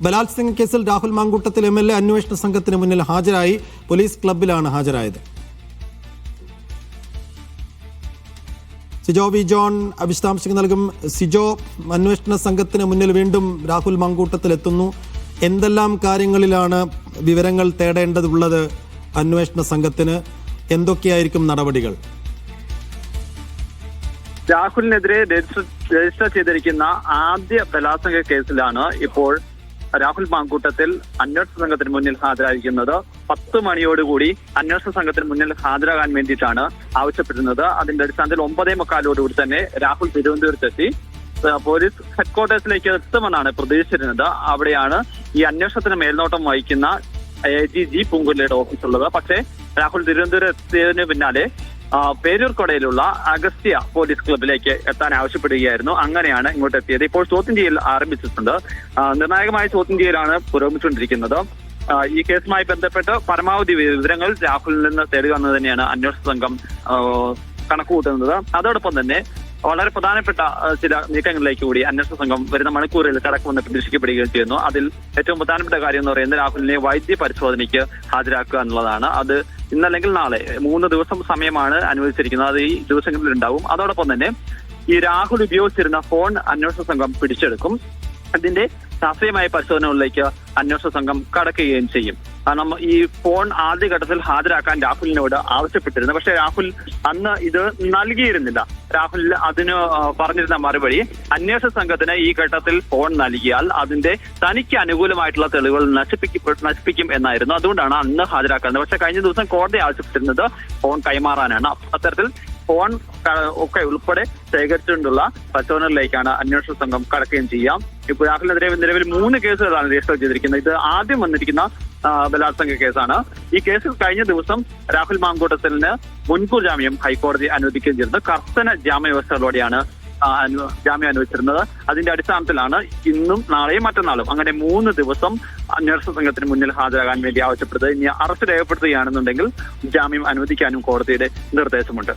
ബലാത്സംഗ കേസിൽ രാഹുൽ മാങ്കൂട്ടത്തിൽ MLA അന്വേഷണ സംഘത്തിന് മുന്നിൽ ഹാജരായി. പോലീസ് ക്ലബ്ബിലാണ് ഹാജരായത്. സിജോ വി ജോൺ വിശദാംശങ്ങൾ നൽകും. സിജോ, അന്വേഷണ സംഘത്തിന് മുന്നിൽ വീണ്ടും രാഹുൽ മാങ്കൂട്ടത്തിൽ എത്തുന്നു. എന്തെല്ലാം കാര്യങ്ങളിലാണ് വിവരങ്ങൾ തേടേണ്ടതുള്ളത്? അന്വേഷണ സംഘത്തിന് എന്തൊക്കെയായിരിക്കും നടപടികൾ? രാഹുലിനെതിരെ രജിസ്റ്റർ ചെയ്തിരിക്കുന്ന ആദ്യ ബലാത്സംഗ കേസിലാണ് ഇപ്പോൾ രാഹുൽ മാങ്കൂട്ടത്തിൽ അന്വേഷണ സംഘത്തിന് മുന്നിൽ ഹാജരായിരിക്കുന്നത്. 10 മണിയോടുകൂടി അന്വേഷണ സംഘത്തിന് മുന്നിൽ ഹാജരാകാൻ വേണ്ടിയിട്ടാണ് ആവശ്യപ്പെടുന്നത്. അതിന്റെ അടിസ്ഥാനത്തിൽ 9:45 തന്നെ രാഹുൽ തിരുവനന്തപുരത്തെത്തി പോലീസ് ഹെഡ്ക്വാർട്ടേഴ്സിലേക്ക് എത്തുമെന്നാണ് പ്രതീക്ഷിച്ചിരുന്നത്. അവിടെയാണ് ഈ അന്വേഷണത്തിന് മേൽനോട്ടം വഹിക്കുന്ന AG പൂങ്കുല്ലയുടെ ഓഫീസുള്ളത്. പക്ഷേ രാഹുൽ തിരുവനന്തപുരം എത്തിയതിന് പിന്നാലെ പേരൂർക്കൊടയിലുള്ള അഗസ്ത്യ പോലീസ് ക്ലബിലേക്ക് എത്താൻ ആവശ്യപ്പെടുകയായിരുന്നു. അങ്ങനെയാണ് ഇങ്ങോട്ട് എത്തിയത്. ഇപ്പോൾ ചോദ്യം ചെയ്യൽ ആരംഭിച്ചിട്ടുണ്ട്. നിർണായകമായ ചോദ്യം ചെയ്യലാണ് പുരോഗമിച്ചുകൊണ്ടിരിക്കുന്നത്. ഈ കേസുമായി ബന്ധപ്പെട്ട് പരമാവധി വിവരങ്ങൾ രാഹുലിൽ നിന്ന് തേടുക എന്ന് തന്നെയാണ് അന്വേഷണ സംഘം കണക്കുകൂട്ടുന്നത്. അതോടൊപ്പം തന്നെ വളരെ പ്രധാനപ്പെട്ട ചില നീക്കങ്ങളിലേക്ക് കൂടി അന്വേഷണ സംഘം വരുന്ന മണിക്കൂറിൽ കടക്കുമെന്ന് പ്രതീക്ഷിക്കപ്പെടുകയും ചെയ്യുന്നു. അതിൽ ഏറ്റവും പ്രധാനപ്പെട്ട കാര്യം എന്ന് പറയുന്നത് രാഹുലിനെ വൈദ്യ പരിശോധനയ്ക്ക് ഹാജരാക്കുക എന്നുള്ളതാണ്. അത് ഇന്നല്ലെങ്കിൽ നാളെ 3 ദിവസം സമയമാണ് അനുവദിച്ചിരിക്കുന്നത്. അത് ഈ ദിവസങ്ങളിൽ ഉണ്ടാവും. അതോടൊപ്പം തന്നെ ഈ രാഹുൽ ഉപയോഗിച്ചിരുന്ന ഫോൺ അന്വേഷണ സംഘം പിടിച്ചെടുക്കും. അതിന്റെ ശാസ്ത്രീയമായ പരിശോധനകളിലേക്ക് അന്വേഷണ സംഘം കടക്കുകയും ചെയ്യും. കാരണം ഈ ഫോൺ ആദ്യഘട്ടത്തിൽ ഹാജരാക്കാൻ രാഹുലിനോട് ആവശ്യപ്പെട്ടിരുന്നു. പക്ഷേ രാഹുൽ അന്ന് ഇത് നൽകിയിരുന്നില്ല. രാഹുൽ അതിന് പറഞ്ഞിരുന്ന മറുപടി, അന്വേഷണ സംഘത്തിന് ഈ ഘട്ടത്തിൽ ഫോൺ നൽകിയാൽ അതിന്റെ തനിക്ക് അനുകൂലമായിട്ടുള്ള തെളിവുകൾ നശിപ്പിക്കും എന്നായിരുന്നു. അതുകൊണ്ടാണ് അന്ന് ഹാജരാക്കുന്നത്. പക്ഷെ കഴിഞ്ഞ ദിവസം കോടതി ആവശ്യപ്പെട്ടിരുന്നത് ഫോൺ കൈമാറാനാണ്. അത്തരത്തിൽ ഫോൺ ഒക്കെ ഉൾപ്പെടെ ശേഖരിച്ചുകൊണ്ടുള്ള പരിശോധനകളിലേക്കാണ് അന്വേഷണ സംഘം കടക്കുകയും ചെയ്യാം. ഇപ്പോൾ രാഹുലിനെതിരെ നിലവിൽ 3 കേസുകളാണ് രജിസ്റ്റർ ചെയ്തിരിക്കുന്നത്. ഇത് ആദ്യം വന്നിരിക്കുന്ന ബലാത്സംഗ കേസാണ്. ഈ കേസിൽ കഴിഞ്ഞ ദിവസം രാഹുൽ മാങ്കൂട്ടത്തിന് മുൻകൂർ ജാമ്യം ഹൈക്കോടതി അനുവദിക്കുകയും ചെയ്തത്. കർശന ജാമ്യ വ്യവസ്ഥകളോടെയാണ് ജാമ്യം അനുവദിച്ചിരുന്നത്. അതിന്റെ അടിസ്ഥാനത്തിലാണ് ഇന്നും നാളെയും മറ്റന്നാളും അങ്ങനെ 3 ദിവസം അന്വേഷണ സംഘത്തിന് മുന്നിൽ ഹാജരാകാൻ വേണ്ടി ആവശ്യപ്പെട്ടത്. ഇനി അറസ്റ്റ് രേഖപ്പെടുത്തുകയാണെന്നുണ്ടെങ്കിൽ ജാമ്യം അനുവദിക്കാനും കോടതിയുടെ നിർദ്ദേശമുണ്ട്.